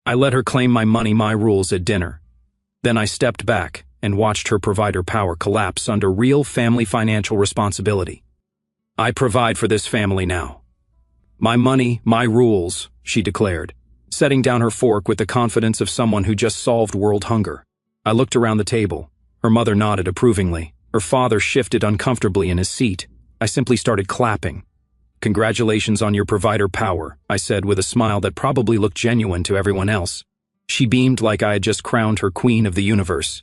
I let her claim my money, my rules at dinner. Then I stepped back and watched her provider power collapse under real family financial responsibility. I provide for this family now. My money, my rules, she declared, setting down her fork with the confidence of someone who just solved world hunger. I looked around the table. Her mother nodded approvingly. Her father shifted uncomfortably in his seat. I simply started clapping. "Congratulations on your provider power," I said with a smile that probably looked genuine to everyone else. She beamed like I had just crowned her queen of the universe.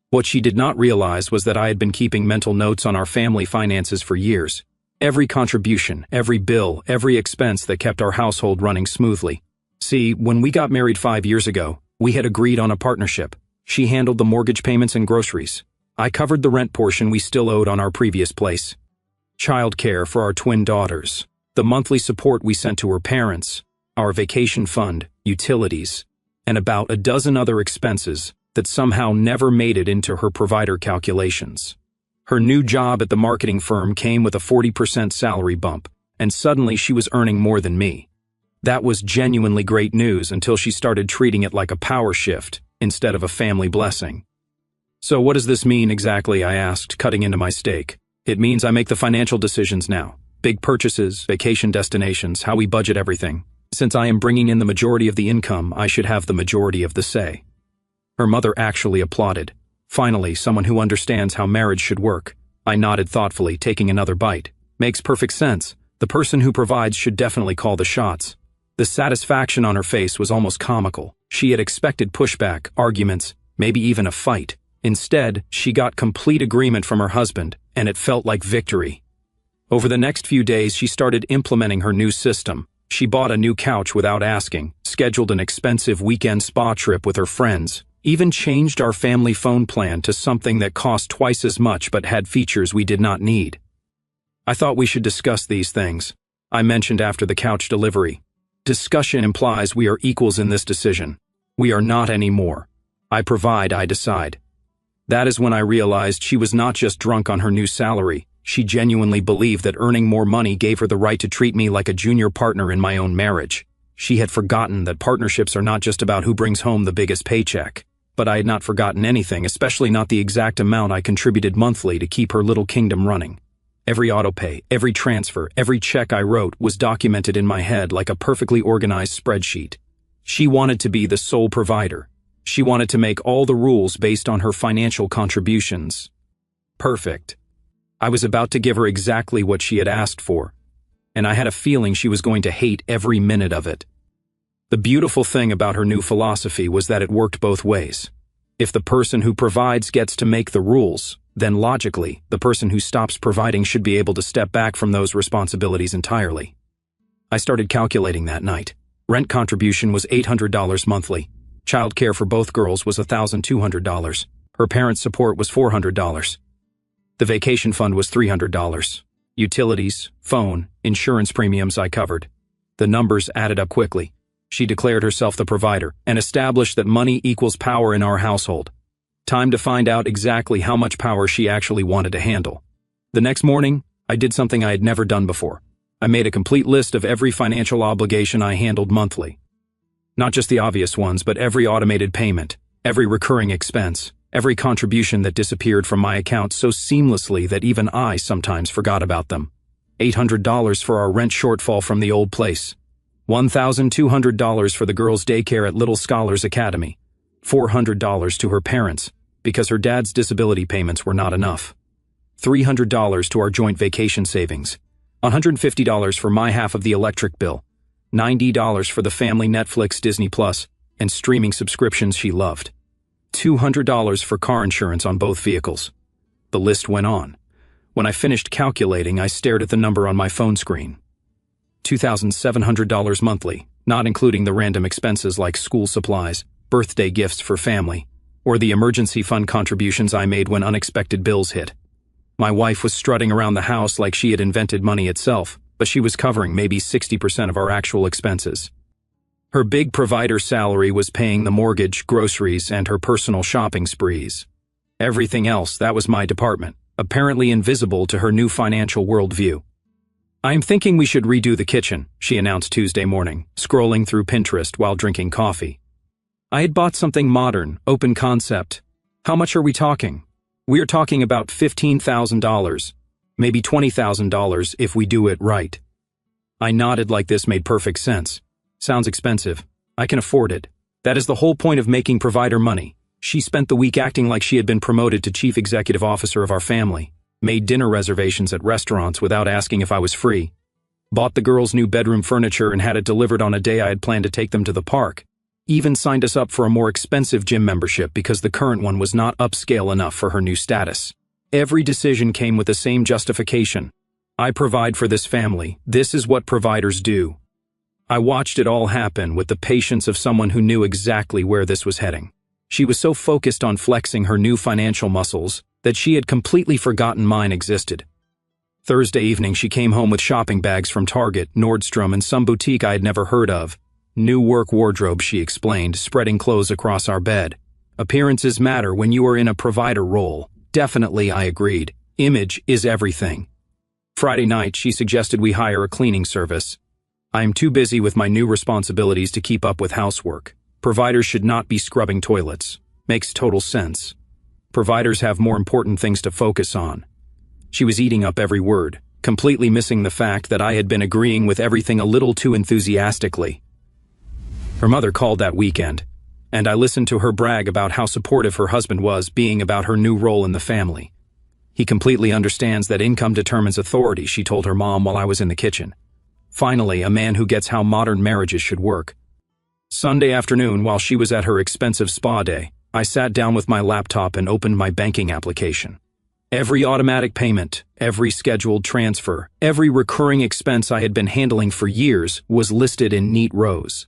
What she did not realize was that I had been keeping mental notes on our family finances for years. Every contribution, every bill, every expense that kept our household running smoothly. See, when we got married 5 years ago, we had agreed on a partnership. She handled the mortgage payments and groceries. I covered the rent portion we still owed on our previous place. Child care for our twin daughters, the monthly support we sent to her parents, our vacation fund, utilities, and about a dozen other expenses that somehow never made it into her provider calculations. Her new job at the marketing firm came with a 40% salary bump, and suddenly she was earning more than me. That was genuinely great news until she started treating it like a power shift instead of a family blessing. "So what does this mean exactly?" I asked, cutting into my steak. "It means I make the financial decisions now. Big purchases, vacation destinations, how we budget everything. Since I am bringing in the majority of the income, I should have the majority of the say." Her mother actually applauded. Finally, someone who understands how marriage should work. I nodded thoughtfully, taking another bite. "Makes perfect sense. The person who provides should definitely call the shots." The satisfaction on her face was almost comical. She had expected pushback, arguments, maybe even a fight. Instead, she got complete agreement from her husband, and it felt like victory. Over the next few days, she started implementing her new system. She bought a new couch without asking, scheduled an expensive weekend spa trip with her friends, even changed our family phone plan to something that cost twice as much but had features we did not need. "I thought we should discuss these things," I mentioned after the couch delivery. "Discussion implies we are equals in this decision. We are not anymore. I provide, I decide." That is when I realized she was not just drunk on her new salary. She genuinely believed that earning more money gave her the right to treat me like a junior partner in my own marriage. She had forgotten that partnerships are not just about who brings home the biggest paycheck. But I had not forgotten anything, especially not the exact amount I contributed monthly to keep her little kingdom running. Every autopay, every transfer, every check I wrote was documented in my head like a perfectly organized spreadsheet. She wanted to be the sole provider. She wanted to make all the rules based on her financial contributions. Perfect. I was about to give her exactly what she had asked for, and I had a feeling she was going to hate every minute of it. The beautiful thing about her new philosophy was that it worked both ways. If the person who provides gets to make the rules, then logically, the person who stops providing should be able to step back from those responsibilities entirely. I started calculating that night. Rent contribution was $800 monthly. Child care for both girls was $1,200. Her parents' support was $400. The vacation fund was $300. Utilities, phone, insurance premiums I covered. The numbers added up quickly. She declared herself the provider and established that money equals power in our household. Time to find out exactly how much power she actually wanted to handle. The next morning, I did something I had never done before. I made a complete list of every financial obligation I handled monthly. Not just the obvious ones, but every automated payment, every recurring expense, every contribution that disappeared from my account so seamlessly that even I sometimes forgot about them. $800 for our rent shortfall from the old place. $1,200 for the girls' daycare at Little Scholars Academy. $400 to her parents, because her dad's disability payments were not enough. $300 to our joint vacation savings. $150 for my half of the electric bill. $90 for the family Netflix, Disney Plus, and streaming subscriptions she loved. $200 for car insurance on both vehicles. The list went on. When I finished calculating, I stared at the number on my phone screen. $2,700 monthly, not including the random expenses like school supplies, birthday gifts for family, or the emergency fund contributions I made when unexpected bills hit. My wife was strutting around the house like she had invented money itself, but she was covering maybe 60% of our actual expenses. Her big provider salary was paying the mortgage, groceries, and her personal shopping sprees. Everything else, that was my department, apparently invisible to her new financial worldview. "I am thinking we should redo the kitchen," she announced Tuesday morning, scrolling through Pinterest while drinking coffee. I had bought something modern, open concept. How much are we talking? We are talking about $15,000, maybe $20,000 if we do it right. I nodded like this made perfect sense. Sounds expensive. I can afford it. That is the whole point of making provider money. She spent the week acting like she had been promoted to chief executive officer of our family, made dinner reservations at restaurants without asking if I was free, bought the girls' new bedroom furniture and had it delivered on a day I had planned to take them to the park, even signed us up for a more expensive gym membership because the current one was not upscale enough for her new status. Every decision came with the same justification. I provide for this family. This is what providers do. I watched it all happen with the patience of someone who knew exactly where this was heading. She was so focused on flexing her new financial muscles that she had completely forgotten mine existed. Thursday evening, she came home with shopping bags from Target, Nordstrom, and some boutique I had never heard of. New work wardrobe, she explained, spreading clothes across our bed. Appearances matter when you are in a provider role. Definitely, I agreed. Image is everything. Friday night, she suggested we hire a cleaning service. I am too busy with my new responsibilities to keep up with housework. Providers should not be scrubbing toilets. Makes total sense. Providers have more important things to focus on. She was eating up every word, completely missing the fact that I had been agreeing with everything a little too enthusiastically. Her mother called that weekend, and I listened to her brag about how supportive her husband was being about her new role in the family. He completely understands that income determines authority, she told her mom while I was in the kitchen. Finally, a man who gets how modern marriages should work. Sunday afternoon, while she was at her expensive spa day, I sat down with my laptop and opened my banking application. Every automatic payment, every scheduled transfer, every recurring expense I had been handling for years was listed in neat rows.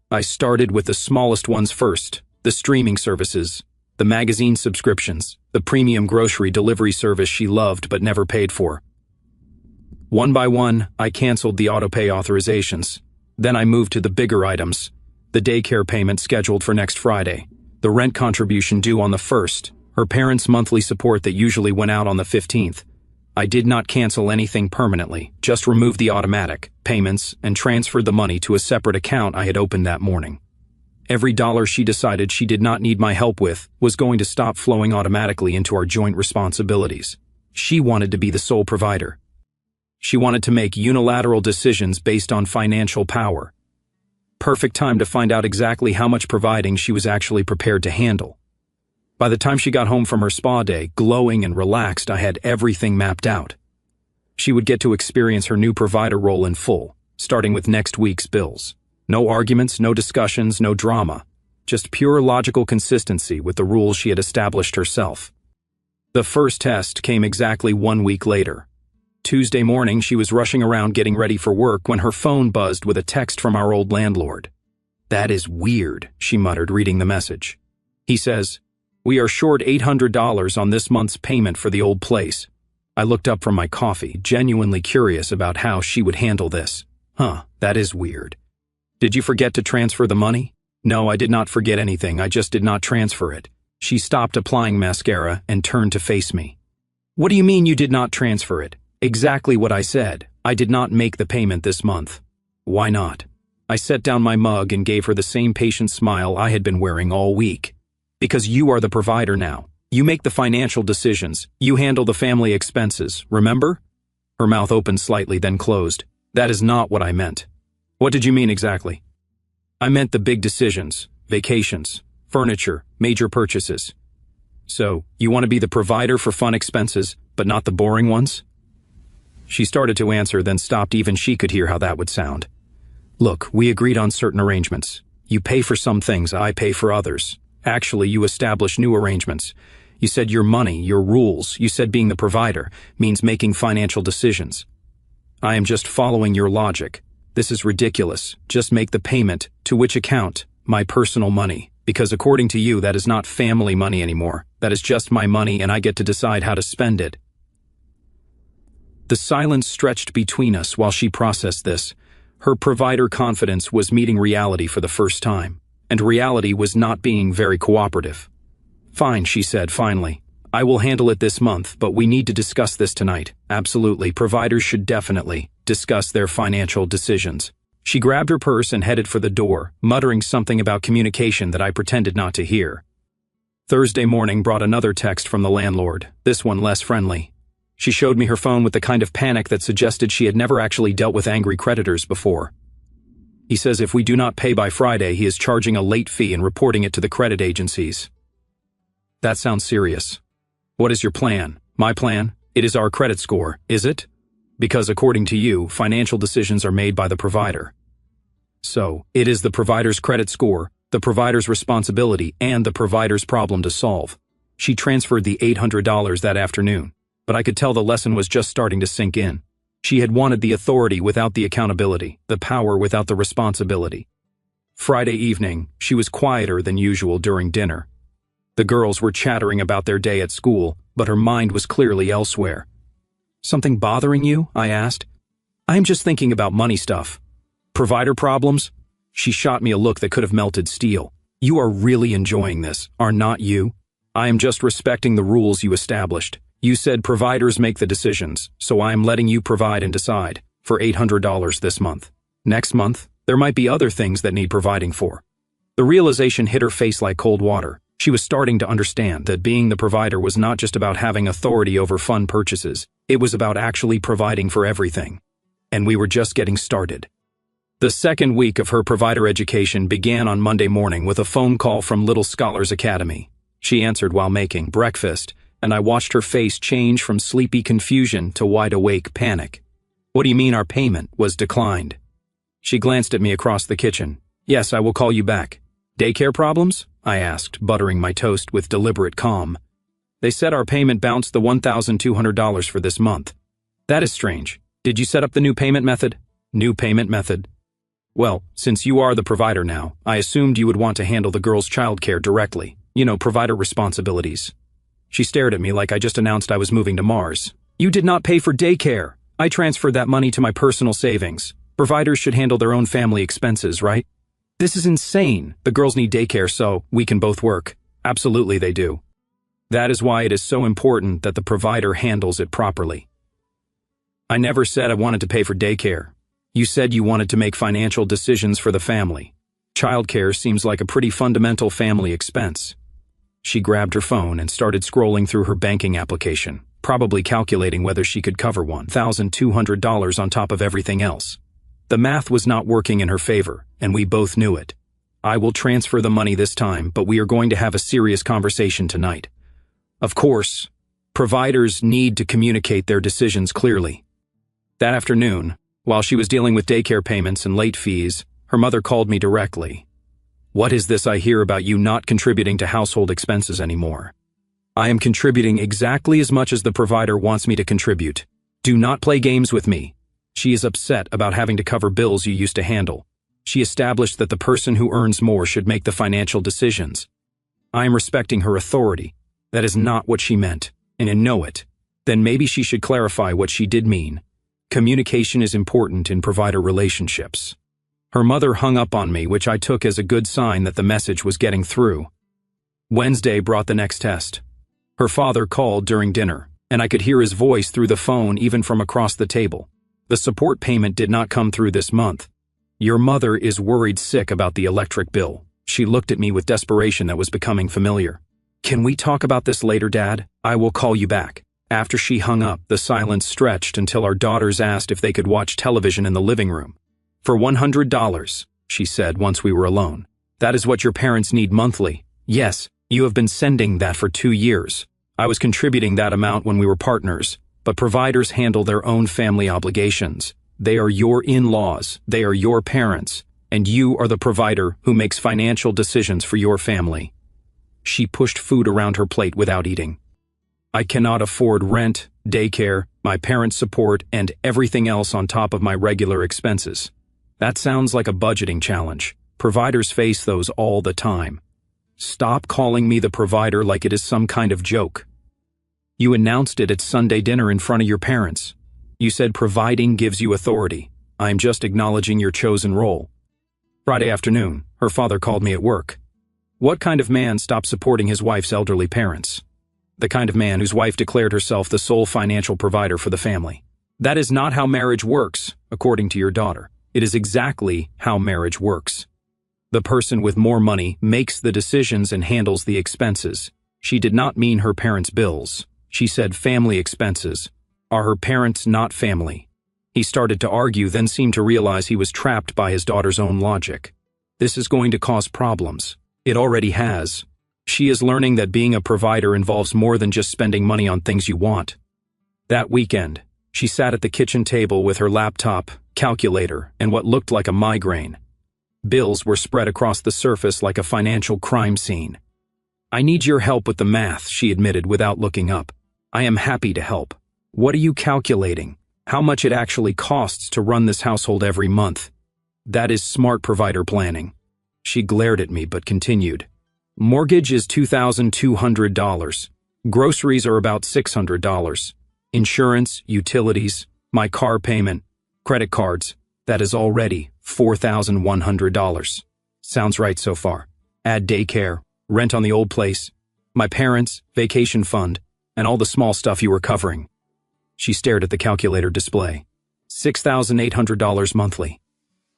I started with the smallest ones first, the streaming services, the magazine subscriptions, the premium grocery delivery service she loved but never paid for. One by one, I canceled the autopay authorizations. Then I moved to the bigger items, the daycare payment scheduled for next Friday, the rent contribution due on the 1st, her parents' monthly support that usually went out on the 15th. I did not cancel anything permanently, just removed the automatic payments and transferred the money to a separate account I had opened that morning. Every dollar she decided she did not need my help with was going to stop flowing automatically into our joint responsibilities. She wanted to be the sole provider. She wanted to make unilateral decisions based on financial power. Perfect time to find out exactly how much providing she was actually prepared to handle. By the time she got home from her spa day, glowing and relaxed, I had everything mapped out. She would get to experience her new provider role in full, starting with next week's bills. No arguments, no discussions, no drama. Just pure logical consistency with the rules she had established herself. The first test came exactly 1 week later. Tuesday morning, she was rushing around getting ready for work when her phone buzzed with a text from our old landlord. "That is weird," she muttered, reading the message. He says, "We are short $800 on this month's payment for the old place." I looked up from my coffee, genuinely curious about how she would handle this. That is weird. "Did you forget to transfer the money?" "No, I did not forget anything, I just did not transfer it." She stopped applying mascara and turned to face me. "What do you mean you did not transfer it?" "Exactly what I said. I did not make the payment this month." "Why not?" I set down my mug and gave her the same patient smile I had been wearing all week. "Because you are the provider now. You make the financial decisions. You handle the family expenses, remember?" Her mouth opened slightly, then closed. "That is not what I meant." "What did you mean exactly?" "I meant the big decisions, vacations, furniture, major purchases." "So, you want to be the provider for fun expenses, but not the boring ones?" She started to answer, then stopped. Even she could hear how that would sound. "Look, we agreed on certain arrangements. You pay for some things, I pay for others. Actually, you establish new arrangements. You said your money, your rules, you said being the provider means making financial decisions. I am just following your logic. This is ridiculous. Just make the payment. To which account? My personal money. Because according to you, that is not family money anymore. That is just my money and I get to decide how to spend it." The silence stretched between us while she processed this. Her provider confidence was meeting reality for the first time, and reality was not being very cooperative. "Fine," she said finally. "I will handle it this month, but we need to discuss this tonight. Absolutely, providers should definitely discuss their financial decisions." She grabbed her purse and headed for the door, muttering something about communication that I pretended not to hear. Thursday morning brought another text from the landlord, this one less friendly. She showed me her phone with the kind of panic that suggested she had never actually dealt with angry creditors before. He says if we do not pay by Friday, he is charging a late fee and reporting it to the credit agencies. That sounds serious. What is your plan? My plan? It is our credit score, is it? Because according to you, financial decisions are made by the provider. So, it is the provider's credit score, the provider's responsibility, and the provider's problem to solve. She transferred the $800 that afternoon, but I could tell the lesson was just starting to sink in. She had wanted the authority without the accountability, the power without the responsibility. Friday evening, she was quieter than usual during dinner. The girls were chattering about their day at school, but her mind was clearly elsewhere. Something bothering you? I asked. I am just thinking about money stuff. Provider problems? She shot me a look that could have melted steel. You are really enjoying this, are not you? I am just respecting the rules you established. You said providers make the decisions, so I am letting you provide and decide, for $800 this month. Next month, there might be other things that need providing for. The realization hit her face like cold water. She was starting to understand that being the provider was not just about having authority over fun purchases, it was about actually providing for everything. And we were just getting started. The second week of her provider education began on Monday morning with a phone call from Little Scholars Academy. She answered while making breakfast, and I watched her face change from sleepy confusion to wide-awake panic. What do you mean our payment was declined? She glanced at me across the kitchen. Yes, I will call you back. Daycare problems? I asked, buttering my toast with deliberate calm. They said our payment bounced the $1,200 for this month. That is strange. Did you set up the new payment method? New payment method? Well, since you are the provider now, I assumed you would want to handle the girls' childcare directly. Provider responsibilities. She stared at me like I just announced I was moving to Mars. You did not pay for daycare. I transferred that money to my personal savings. Providers should handle their own family expenses, right? This is insane. The girls need daycare so we can both work. Absolutely they do. That is why it is so important that the provider handles it properly. I never said I wanted to pay for daycare. You said you wanted to make financial decisions for the family. Childcare seems like a pretty fundamental family expense. She grabbed her phone and started scrolling through her banking application, probably calculating whether she could cover $1,200 on top of everything else. The math was not working in her favor, and we both knew it. I will transfer the money this time, but we are going to have a serious conversation tonight. Of course, providers need to communicate their decisions clearly. That afternoon, while she was dealing with daycare payments and late fees, her mother called me directly. What is this I hear about you not contributing to household expenses anymore? I am contributing exactly as much as the provider wants me to contribute. Do not play games with me. She is upset about having to cover bills you used to handle. She established that the person who earns more should make the financial decisions. I am respecting her authority. That is not what she meant, and I know it. Then maybe she should clarify what she did mean. Communication is important in provider relationships. Her mother hung up on me, which I took as a good sign that the message was getting through. Wednesday brought the next test. Her father called during dinner, and I could hear his voice through the phone even from across the table. The support payment did not come through this month. Your mother is worried sick about the electric bill. She looked at me with desperation that was becoming familiar. Can we talk about this later, Dad? I will call you back. After she hung up, the silence stretched until our daughters asked if they could watch television in the living room. For $100, she said once we were alone. That is what your parents need monthly. Yes, you have been sending that for 2 years. I was contributing that amount when we were partners, but providers handle their own family obligations. They are your in-laws, they are your parents, and you are the provider who makes financial decisions for your family. She pushed food around her plate without eating. I cannot afford rent, daycare, my parents' support, and everything else on top of my regular expenses. That sounds like a budgeting challenge. Providers face those all the time. Stop calling me the provider like it is some kind of joke. You announced it at Sunday dinner in front of your parents. You said providing gives you authority. I am just acknowledging your chosen role. Friday afternoon, her father called me at work. What kind of man stopped supporting his wife's elderly parents? The kind of man whose wife declared herself the sole financial provider for the family. That is not how marriage works, according to your daughter. It is exactly how marriage works. The person with more money makes the decisions and handles the expenses. She did not mean her parents' bills. She said family expenses. Are her parents not family? He started to argue, then seemed to realize he was trapped by his daughter's own logic. This is going to cause problems. It already has. She is learning that being a provider involves more than just spending money on things you want. That weekend, she sat at the kitchen table with her laptop, calculator, and what looked like a migraine. Bills were spread across the surface like a financial crime scene. I need your help with the math, she admitted without looking up. I am happy to help. What are you calculating? How much it actually costs to run this household every month? That is smart provider planning. She glared at me but continued. Mortgage is $2,200. Groceries are about $600. Insurance, utilities, my car payment, credit cards, that is already $4,100. Sounds right so far. Add daycare, rent on the old place, my parents, vacation fund, and all the small stuff you were covering. She stared at the calculator display. $6,800 monthly.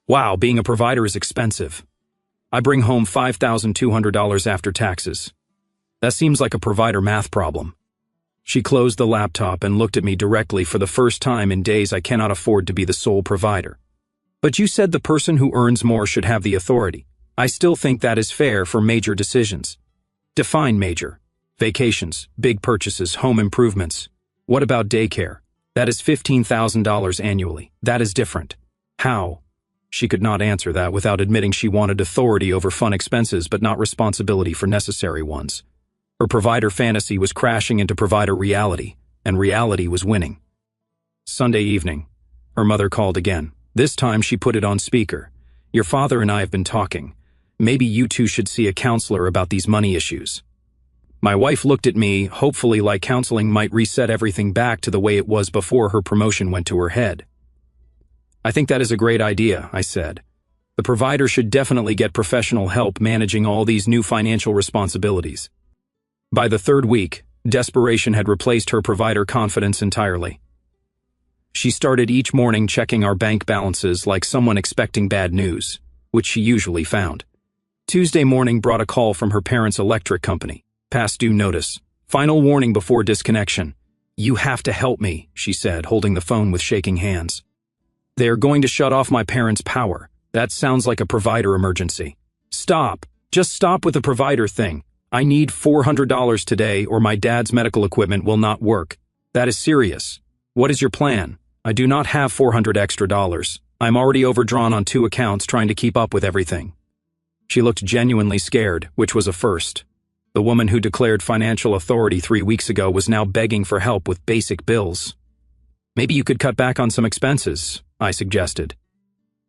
Wow, being a provider is expensive. I bring home $5,200 after taxes. That seems like a provider math problem. She closed the laptop and looked at me directly. For the first time in days, I cannot afford to be the sole provider. But you said the person who earns more should have the authority. I still think that is fair for major decisions. Define major. Vacations, big purchases, home improvements. What about daycare? That is $15,000 annually. That is different. How? She could not answer that without admitting she wanted authority over fun expenses but not responsibility for necessary ones. Her provider fantasy was crashing into provider reality, and reality was winning. Sunday evening, her mother called again. This time she put it on speaker. Your father and I have been talking. Maybe you two should see a counselor about these money issues. My wife looked at me, hopefully like counseling might reset everything back to the way it was before her promotion went to her head. I think that is a great idea, I said. The provider should definitely get professional help managing all these new financial responsibilities. By the third week, desperation had replaced her provider confidence entirely. She started each morning checking our bank balances like someone expecting bad news, which she usually found. Tuesday morning brought a call from her parents' electric company. Past due notice. Final warning before disconnection. You have to help me, she said, holding the phone with shaking hands. They are going to shut off my parents' power. That sounds like a provider emergency. Stop. Just stop with the provider thing. I need $400 today or my dad's medical equipment will not work. That is serious. What is your plan? I do not have $400 extra. I'm already overdrawn on 2 accounts trying to keep up with everything. She looked genuinely scared, which was a first. The woman who declared financial authority 3 weeks ago was now begging for help with basic bills. Maybe you could cut back on some expenses, I suggested.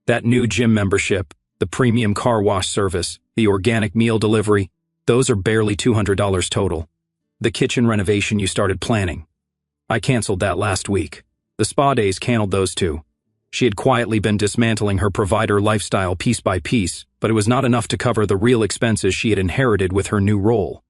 That new gym membership, the premium car wash service, the organic meal delivery, those are barely $200 total. The kitchen renovation you started planning. I canceled that last week. The spa days canceled those too. She had quietly been dismantling her provider lifestyle piece by piece, but it was not enough to cover the real expenses she had inherited with her new role.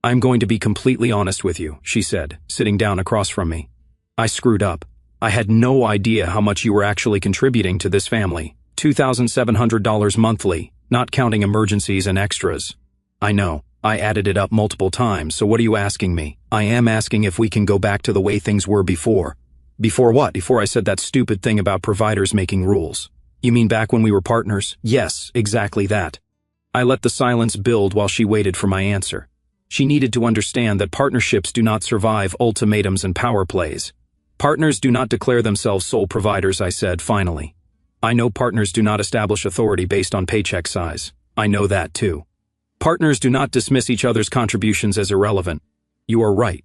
I'm going to be completely honest with you, she said, sitting down across from me. I screwed up. I had no idea how much you were actually contributing to this family. $2,700 monthly, not counting emergencies and extras. I know. I added it up multiple times, so what are you asking me? I am asking if we can go back to the way things were before. Before what? Before I said that stupid thing about providers making rules. You mean back when we were partners? Yes, exactly that. I let the silence build while she waited for my answer. She needed to understand that partnerships do not survive ultimatums and power plays. Partners do not declare themselves sole providers, I said finally. I know partners do not establish authority based on paycheck size. I know that too. Partners do not dismiss each other's contributions as irrelevant. You are right.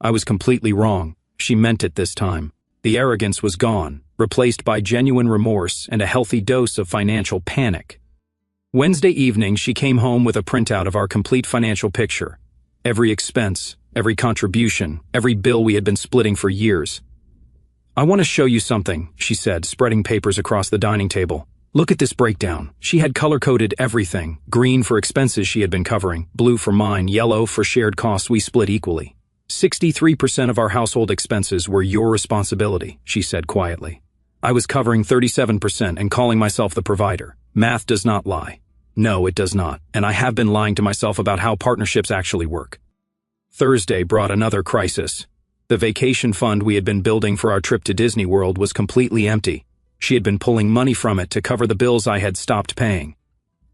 I was completely wrong. She meant it this time. The arrogance was gone, replaced by genuine remorse and a healthy dose of financial panic. Wednesday evening, she came home with a printout of our complete financial picture. Every expense, every contribution, every bill we had been splitting for years. I want to show you something, she said, spreading papers across the dining table. Look at this breakdown. She had color-coded everything. Green for expenses she had been covering, blue for mine, yellow for shared costs we split equally. 63% of our household expenses were your responsibility, she said quietly. I was covering 37% and calling myself the provider. Math does not lie. No, it does not, and I have been lying to myself about how partnerships actually work. Thursday brought another crisis. The vacation fund we had been building for our trip to Disney World was completely empty. She had been pulling money from it to cover the bills I had stopped paying.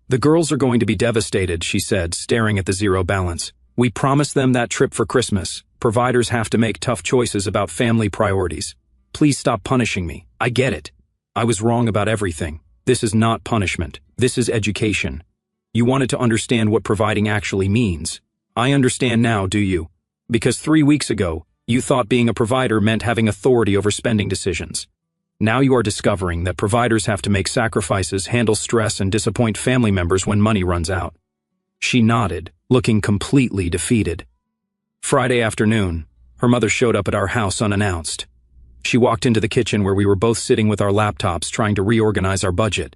"The girls are going to be devastated," she said, staring at the zero balance. "We promised them that trip for Christmas. Providers have to make tough choices about family priorities. Please stop punishing me. I get it. I was wrong about everything. This is not punishment. This is education. You wanted to understand what providing actually means. I understand now, do you? Because 3 weeks ago, you thought being a provider meant having authority over spending decisions. Now you are discovering that providers have to make sacrifices, handle stress, and disappoint family members when money runs out." She nodded, looking completely defeated. Friday afternoon, her mother showed up at our house unannounced. She walked into the kitchen where we were both sitting with our laptops trying to reorganize our budget.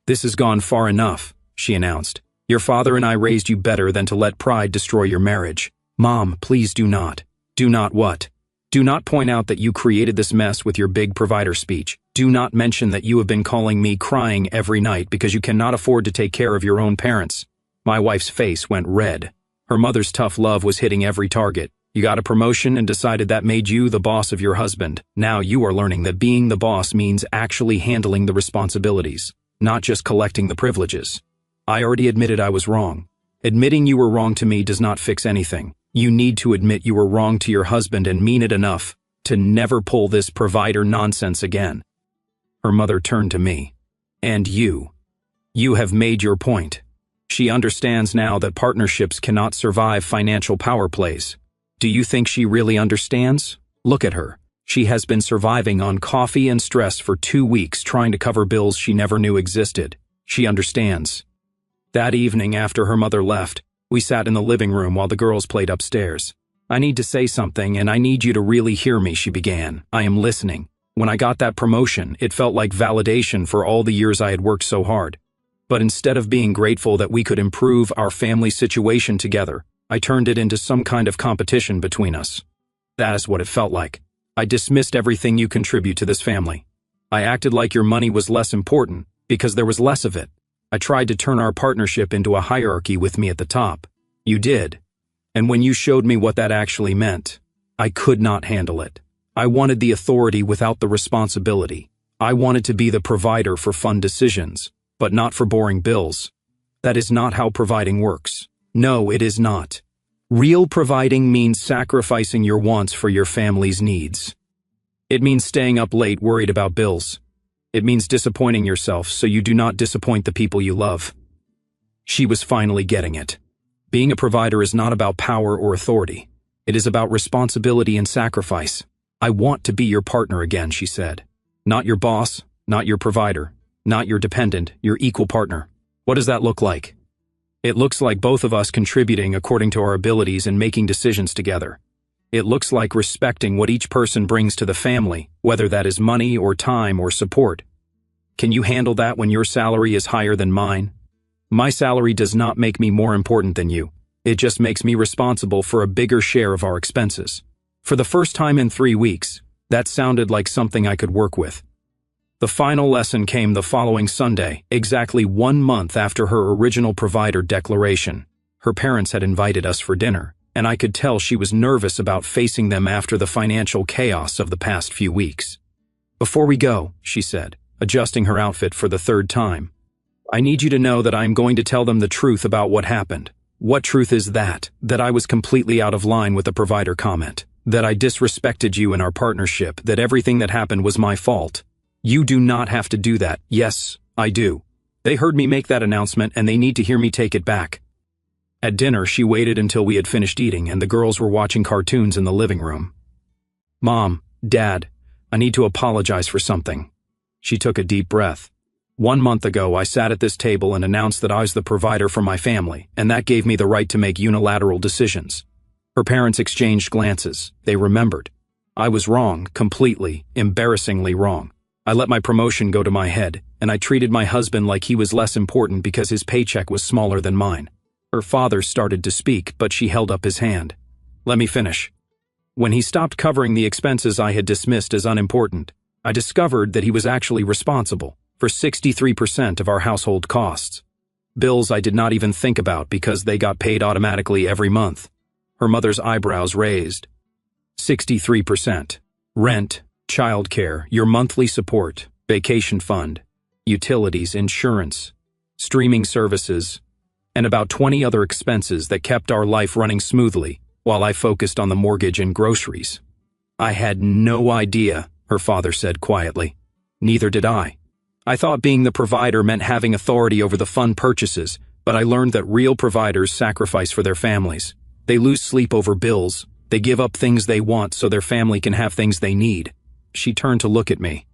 "This has gone far enough," she announced. "Your father and I raised you better than to let pride destroy your marriage. Mom, please do not. Do not what? Do not point out that you created this mess with your big provider speech. Do not mention that you have been calling me crying every night because you cannot afford to take care of your own parents." My wife's face went red. Her mother's tough love was hitting every target. You got a promotion and decided that made you the boss of your husband. Now you are learning that being the boss means actually handling the responsibilities, not just collecting the privileges. I already admitted I was wrong. Admitting you were wrong to me does not fix anything. You need to admit you were wrong to your husband and mean it enough to never pull this provider nonsense again. Her mother turned to me. "And you. You have made your point." She understands now that partnerships cannot survive financial power plays. Do you think she really understands? Look at her. She has been surviving on coffee and stress for 2 weeks trying to cover bills she never knew existed. She understands. That evening after her mother left, we sat in the living room while the girls played upstairs. "I need to say something and I need you to really hear me," she began. "I am listening. When I got that promotion, it felt like validation for all the years I had worked so hard. But instead of being grateful that we could improve our family situation together, I turned it into some kind of competition between us. That is what it felt like. I dismissed everything you contribute to this family. I acted like your money was less important because there was less of it. I tried to turn our partnership into a hierarchy with me at the top. You did. And when you showed me what that actually meant, I could not handle it. I wanted the authority without the responsibility. I wanted to be the provider for fun decisions, but not for boring bills. That is not how providing works. No, it is not. Real providing means sacrificing your wants for your family's needs. It means staying up late worried about bills. It means disappointing yourself so you do not disappoint the people you love. She was finally getting it. Being a provider is not about power or authority. It is about responsibility and sacrifice. "I want to be your partner again," she said. "Not your boss, not your provider, not your dependent, your equal partner." What does that look like? It looks like both of us contributing according to our abilities and making decisions together. It looks like respecting what each person brings to the family, whether that is money or time or support. Can you handle that when your salary is higher than mine? My salary does not make me more important than you. It just makes me responsible for a bigger share of our expenses. For the first time in 3 weeks, that sounded like something I could work with. The final lesson came the following Sunday, exactly 1 month after her original provider declaration. Her parents had invited us for dinner, and I could tell she was nervous about facing them after the financial chaos of the past few weeks. "Before we go," she said, adjusting her outfit for the 3rd time, "I need you to know that I am going to tell them the truth about what happened." "What truth is that?" "That I was completely out of line with the provider comment. That I disrespected you in our partnership, that everything that happened was my fault. You do not have to do that." "Yes, I do. They heard me make that announcement and they need to hear me take it back." At dinner, she waited until we had finished eating and the girls were watching cartoons in the living room. "Mom, Dad, I need to apologize for something." She took a deep breath. 1 month ago, I sat at this table and announced that I was the provider for my family, and that gave me the right to make unilateral decisions. Her parents exchanged glances. They remembered. I was wrong, completely, embarrassingly wrong. I let my promotion go to my head, and I treated my husband like he was less important because his paycheck was smaller than mine. Her father started to speak, but she held up his hand. "Let me finish." When he stopped covering the expenses I had dismissed as unimportant, I discovered that he was actually responsible for 63% of our household costs. Bills I did not even think about because they got paid automatically every month. Her mother's eyebrows raised. 63%. Rent, childcare, your monthly support, vacation fund, utilities, insurance, streaming services, and about 20 other expenses that kept our life running smoothly while I focused on the mortgage and groceries. I had no idea, her father said quietly. Neither did I. I thought being the provider meant having authority over the fun purchases, but I learned that real providers sacrifice for their families. They lose sleep over bills. They give up things they want so their family can have things they need. She turned to look at me.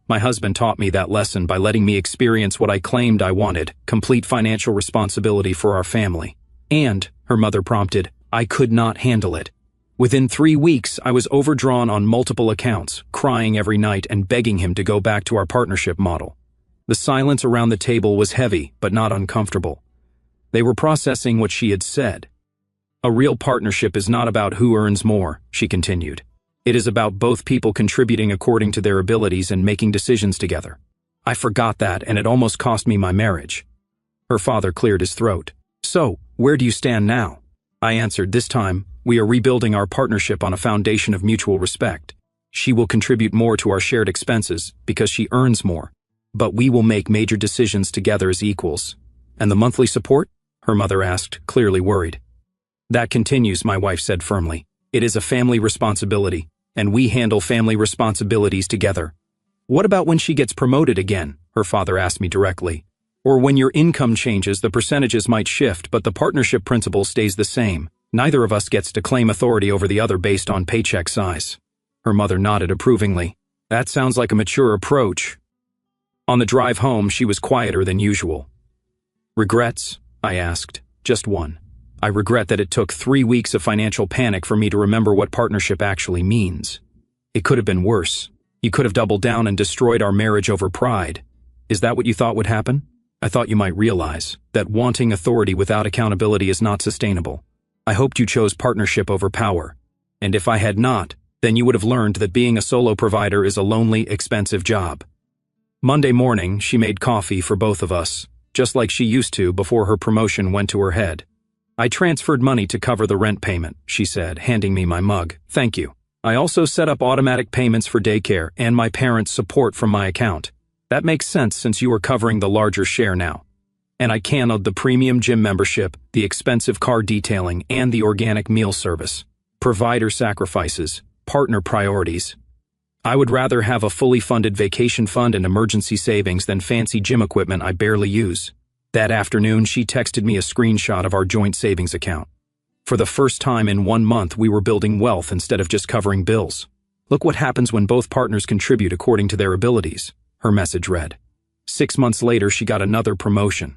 My husband taught me that lesson by letting me experience what I claimed I wanted, complete financial responsibility for our family. And, her mother prompted, I could not handle it. Within 3 weeks, I was overdrawn on multiple accounts, crying every night and begging him to go back to our partnership model. The silence around the table was heavy, but not uncomfortable. They were processing what she had said. A real partnership is not about who earns more, she continued. It is about both people contributing according to their abilities and making decisions together. I forgot that, and it almost cost me my marriage. Her father cleared his throat. So, where do you stand now? I answered, this time, we are rebuilding our partnership on a foundation of mutual respect. She will contribute more to our shared expenses because she earns more, but we will make major decisions together as equals. And the monthly support? Her mother asked, clearly worried. That continues, my wife said firmly. It is a family responsibility, and we handle family responsibilities together. What about when she gets promoted again? Her father asked me directly. Or when your income changes, the percentages might shift, but the partnership principle stays the same. Neither of us gets to claim authority over the other based on paycheck size. Her mother nodded approvingly. That sounds like a mature approach. On the drive home, she was quieter than usual. Regrets? I asked. Just one. I regret that it took 3 weeks of financial panic for me to remember what partnership actually means. It could have been worse. You could have doubled down and destroyed our marriage over pride. Is that what you thought would happen? I thought you might realize that wanting authority without accountability is not sustainable. I hoped you chose partnership over power. And if I had not, then you would have learned that being a solo provider is a lonely, expensive job. Monday morning, she made coffee for both of us, just like she used to before her promotion went to her head. I transferred money to cover the rent payment, she said, handing me my mug. Thank you. I also set up automatic payments for daycare and my parents' support from my account. That makes sense since you are covering the larger share now. And I canceled the premium gym membership, the expensive car detailing, and the organic meal service. Provider sacrifices, partner priorities. I would rather have a fully funded vacation fund and emergency savings than fancy gym equipment I barely use. That afternoon, she texted me a screenshot of our joint savings account. For the first time in 1 month, we were building wealth instead of just covering bills. Look what happens when both partners contribute according to their abilities, her message read. 6 months later, she got another promotion.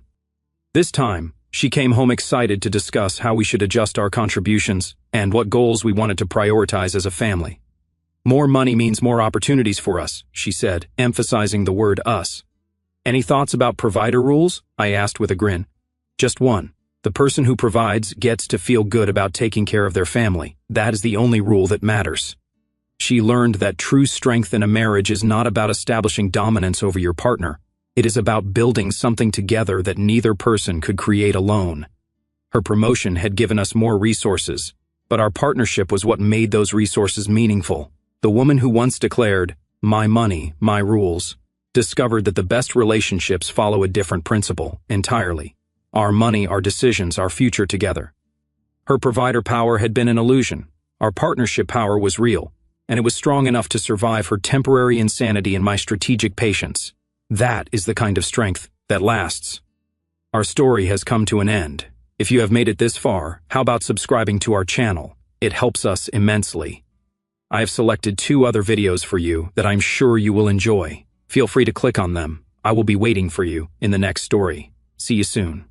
This time, she came home excited to discuss how we should adjust our contributions and what goals we wanted to prioritize as a family. More money means more opportunities for us, she said, emphasizing the word us. Any thoughts about provider rules? I asked with a grin. Just one. The person who provides gets to feel good about taking care of their family. That is the only rule that matters. She learned that true strength in a marriage is not about establishing dominance over your partner. It is about building something together that neither person could create alone. Her promotion had given us more resources, but our partnership was what made those resources meaningful. The woman who once declared, "My money, my rules," discovered that the best relationships follow a different principle entirely. Our money, our decisions, our future together. Her provider power had been an illusion. Our partnership power was real, and it was strong enough to survive her temporary insanity and my strategic patience. That is the kind of strength that lasts. Our story has come to an end. If you have made it this far, how about subscribing to our channel? It helps us immensely. I have selected 2 other videos for you that I'm sure you will enjoy. Feel free to click on them. I will be waiting for you in the next story. See you soon.